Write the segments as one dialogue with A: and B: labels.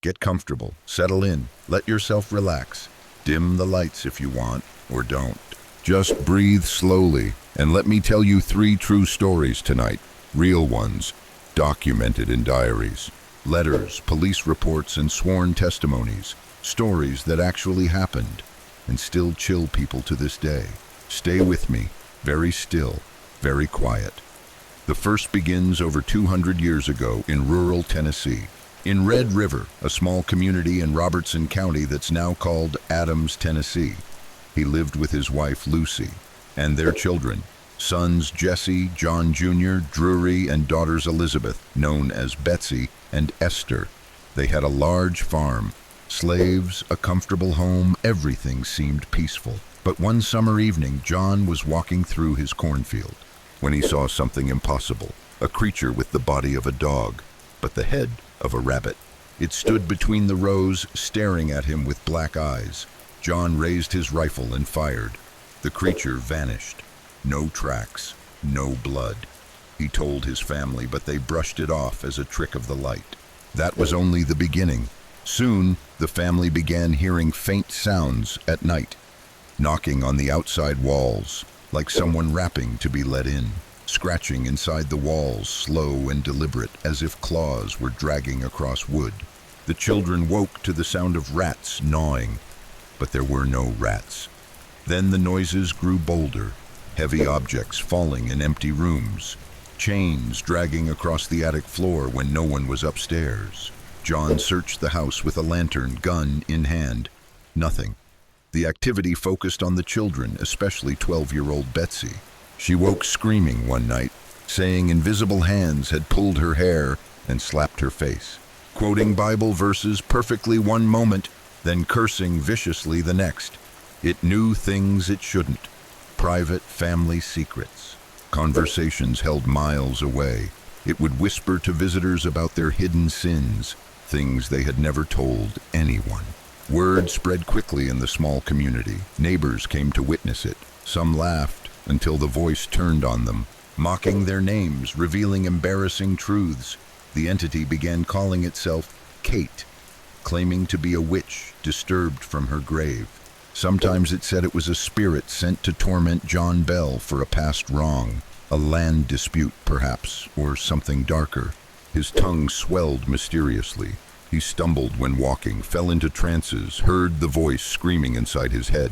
A: Get comfortable, settle in, let yourself relax. Dim the lights if you want, or don't. Just breathe slowly, and let me tell you 3 true stories tonight. Real ones, documented in diaries, letters, police reports, and sworn testimonies. Stories that actually happened, and still chill people to this day. Stay with me, very still, very quiet. The first begins over 200 years ago in rural Tennessee. In Red River, a small community in Robertson County that's now called Adams, Tennessee. He lived with his wife Lucy and their children, sons Jesse, John Jr., Drury, and daughters Elizabeth, known as Betsy, and Esther. They had a large farm, slaves, a comfortable home, everything seemed peaceful. But one summer evening, John was walking through his cornfield when he saw something impossible, a creature with the body of a dog, but the head of a rabbit. It stood between the rows, staring at him with black eyes. John raised his rifle and fired. The creature vanished. No tracks, no blood. He told his family, but they brushed it off as a trick of the light. That was only the beginning. Soon, the family began hearing faint sounds at night, knocking on the outside walls, like someone rapping to be let in. Scratching inside the walls, slow and deliberate, as if claws were dragging across wood. The children woke to the sound of rats gnawing, but there were no rats. Then the noises grew bolder, heavy objects falling in empty rooms, chains dragging across the attic floor when no one was upstairs. John searched the house with a lantern, gun in hand. Nothing. The activity focused on the children, especially 12-year-old Betsy. She woke screaming one night, saying invisible hands had pulled her hair and slapped her face, quoting Bible verses perfectly one moment, then cursing viciously the next. It knew things it shouldn't, private family secrets, conversations held miles away. It would whisper to visitors about their hidden sins, things they had never told anyone. Word spread quickly in the small community. Neighbors came to witness it. Some laughed until the voice turned on them, mocking their names, revealing embarrassing truths. The entity began calling itself Kate, claiming to be a witch disturbed from her grave. Sometimes it said it was a spirit sent to torment John Bell for a past wrong, a land dispute perhaps, or something darker. His tongue swelled mysteriously. He stumbled when walking, fell into trances, heard the voice screaming inside his head.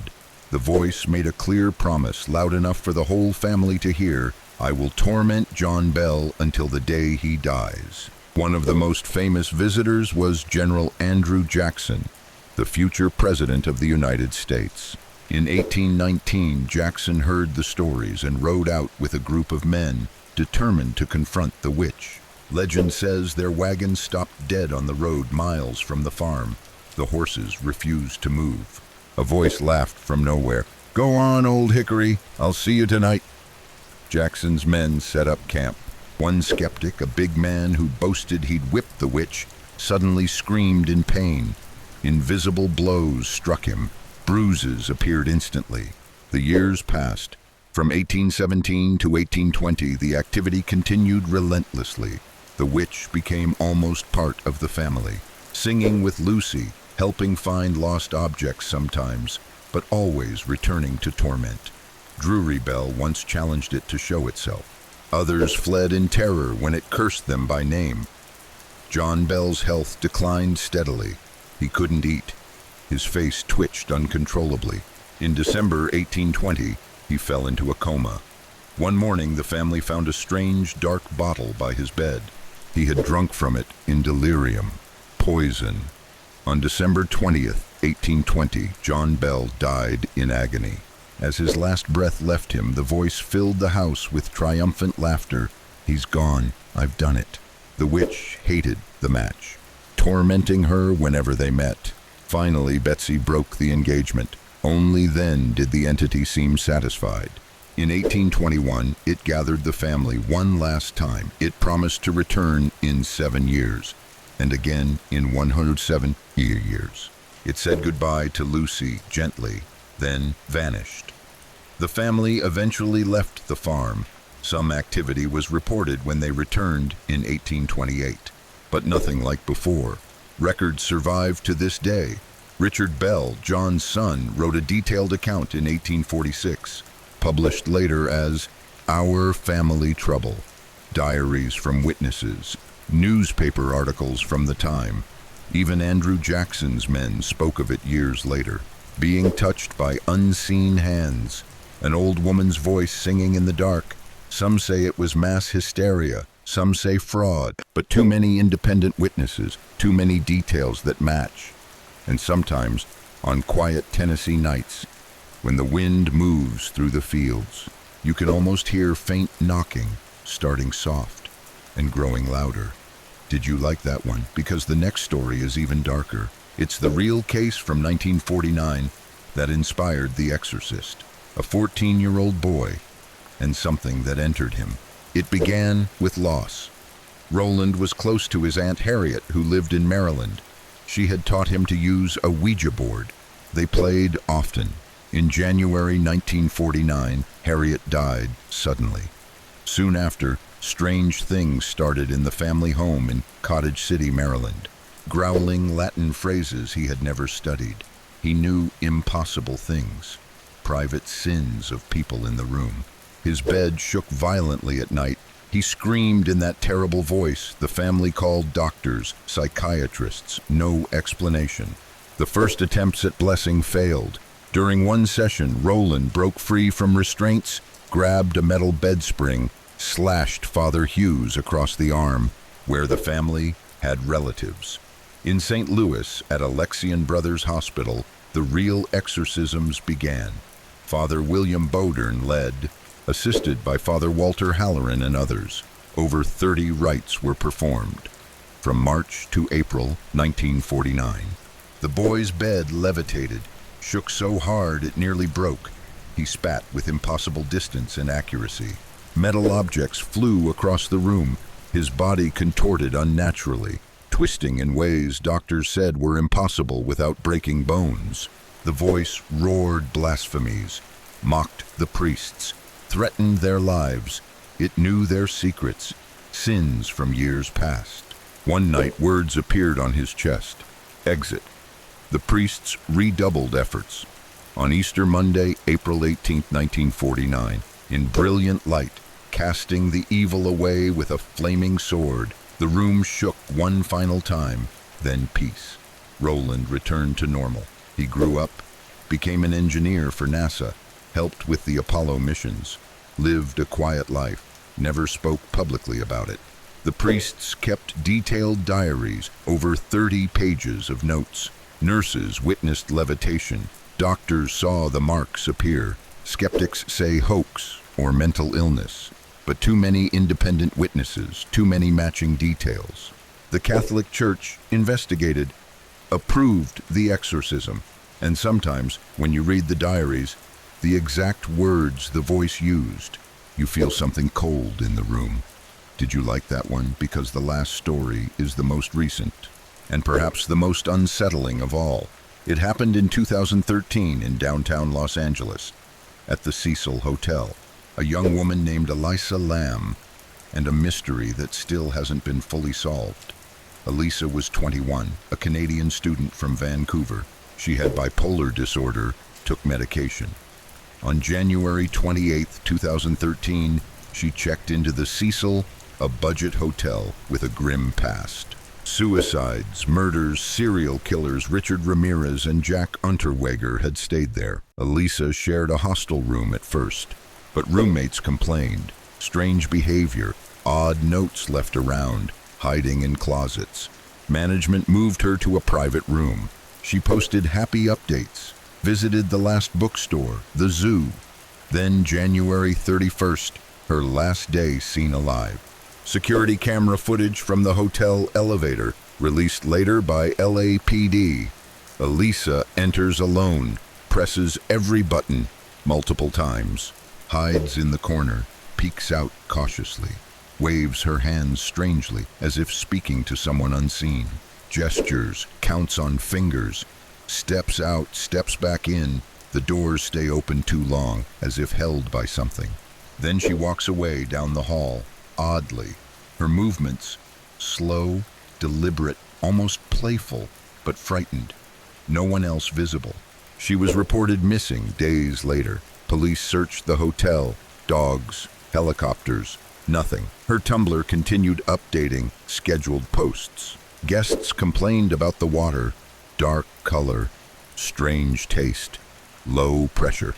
A: The voice made a clear promise, loud enough for the whole family to hear: I will torment John Bell until the day he dies. One of the most famous visitors was General Andrew Jackson, the future president of the United States. In 1819, Jackson heard the stories and rode out with a group of men, determined to confront the witch. Legend says their wagon stopped dead on the road miles from the farm. The horses refused to move. A voice laughed from nowhere. Go on, old hickory, I'll see you tonight. Jackson's men set up camp. One skeptic, a big man who boasted he'd whipped the witch, suddenly screamed in pain. Invisible blows struck him. Bruises appeared instantly. The years passed. From 1817 to 1820, the activity continued relentlessly. The witch became almost part of the family, singing with Lucy, helping find lost objects sometimes, but always returning to torment. Drury Bell once challenged it to show itself. Others fled in terror when it cursed them by name. John Bell's health declined steadily. He couldn't eat. His face twitched uncontrollably. In December 1820, he fell into a coma. One morning, the family found a strange, dark bottle by his bed. He had drunk from it in delirium. Poison. On December 20th, 1820, John Bell died in agony. As his last breath left him, the voice filled the house with triumphant laughter. He's gone. I've done it. The witch hated the match, tormenting her whenever they met. Finally, Betsy broke the engagement. Only then did the entity seem satisfied. In 1821, it gathered the family one last time. It promised to return in 7 years, and again in 107 years. It said goodbye to Lucy gently, then vanished. The family eventually left the farm. Some activity was reported when they returned in 1828, but nothing like before. Records survive to this day. Richard Bell, John's son, wrote a detailed account in 1846, published later as Our Family Trouble. Diaries from witnesses, newspaper articles from the time. Even Andrew Jackson's men spoke of it years later. Being touched by unseen hands, an old woman's voice singing in the dark. Some say it was mass hysteria, some say fraud, but too many independent witnesses, too many details that match. And sometimes, on quiet Tennessee nights, when the wind moves through the fields, you can almost hear faint knocking, starting soft and growing louder. Did you like that one? Because the next story is even darker. It's the real case from 1949 that inspired The Exorcist, a 14-year-old boy, and something that entered him. It began with loss. Roland was close to his Aunt Harriet, who lived in Maryland. She had taught him to use a Ouija board. They played often. In January 1949, Harriet died suddenly. Soon after, strange things started in the family home in Cottage City, Maryland. Growling Latin phrases he had never studied. He knew impossible things, private sins of people in the room. His bed shook violently at night. He screamed in that terrible voice. The family called doctors, psychiatrists. No explanation. The first attempts at blessing failed. During one session, Roland broke free from restraints, grabbed a metal bed spring, slashed Father Hughes across the arm, where the family had relatives. In St. Louis, at Alexian Brothers Hospital, the real exorcisms began. Father William Bodern led, assisted by Father Walter Halloran and others. Over 30 rites were performed, from March to April 1949. The boy's bed levitated, shook so hard it nearly broke. He spat with impossible distance and accuracy. Metal objects flew across the room. His body contorted unnaturally, twisting in ways doctors said were impossible without breaking bones. The voice roared blasphemies, mocked the priests, threatened their lives. It knew their secrets, sins from years past. One night, words appeared on his chest. Exit. The priests redoubled efforts. On Easter Monday, April 18, 1949, in brilliant light, casting the evil away with a flaming sword, the room shook one final time, then peace. Roland returned to normal. He grew up, became an engineer for NASA, helped with the Apollo missions, lived a quiet life, never spoke publicly about it. The priests kept detailed diaries, over 30 pages of notes. Nurses witnessed levitation. Doctors saw the marks appear. Skeptics say hoax or mental illness. But too many independent witnesses, too many matching details. The Catholic Church investigated, approved the exorcism, and sometimes, when you read the diaries, the exact words the voice used, you feel something cold in the room. Did you like that one? Because the last story is the most recent, and perhaps the most unsettling of all. It happened in 2013 in downtown Los Angeles, at the Cecil Hotel. A young woman named Elisa Lam, and a mystery that still hasn't been fully solved. Elisa was 21, a Canadian student from Vancouver. She had bipolar disorder, took medication. On January 28, 2013, she checked into the Cecil, a budget hotel with a grim past. Suicides, murders, serial killers Richard Ramirez and Jack Unterweger had stayed there. Elisa shared a hostel room at first, but roommates complained. Strange behavior, odd notes left around, hiding in closets. Management moved her to a private room. She posted happy updates, visited the last bookstore, the zoo. Then January 31st, her last day seen alive. Security camera footage from the hotel elevator, released later by LAPD. Elisa enters alone, presses every button multiple times, hides in the corner, peeks out cautiously, waves her hands strangely as if speaking to someone unseen, gestures, counts on fingers, steps out, steps back in. The doors stay open too long, as if held by something. Then she walks away down the hall, oddly. Her movements, slow, deliberate, almost playful, but frightened. No one else visible. She was reported missing days later. Police searched the hotel, dogs, helicopters, nothing. Her Tumblr continued updating scheduled posts. Guests complained about the water, dark color, strange taste, low pressure.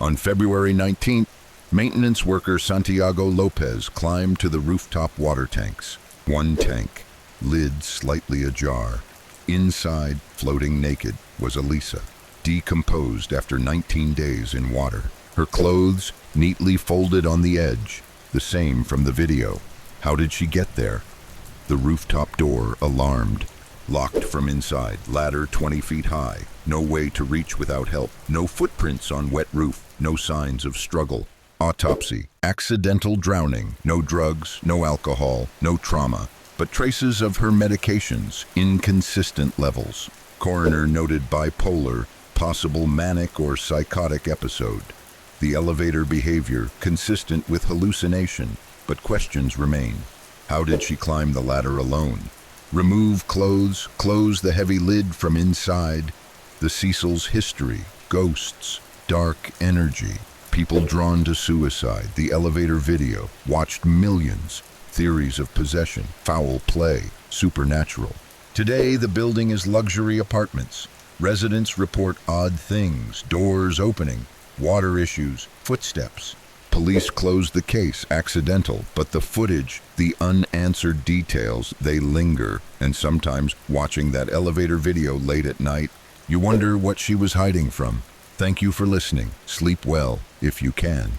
A: On February 19th, maintenance worker Santiago Lopez climbed to the rooftop water tanks. One tank, lid slightly ajar. Inside, floating naked, was Elisa, decomposed after 19 days in water. Her clothes neatly folded on the edge, the same from the video. How did she get there? The rooftop door alarmed. Locked from inside, ladder 20 feet high. No way to reach without help. No footprints on wet roof. No signs of struggle. Autopsy. Accidental drowning. No drugs, no alcohol, no trauma. But traces of her medications, inconsistent levels. Coroner noted bipolar, possible manic or psychotic episode. The elevator behavior consistent with hallucination, but questions remain. How did she climb the ladder alone? Remove clothes, close the heavy lid from inside. The Cecil's history, ghosts, dark energy, people drawn to suicide. The elevator video, watched millions. Theories of possession, foul play, supernatural. Today, the building is luxury apartments. Residents report odd things, doors opening, water issues, footsteps. Police closed the case, accidental, but the footage, the unanswered details, they linger. And sometimes, watching that elevator video late at night, you wonder what she was hiding from. Thank you for listening. Sleep well, if you can.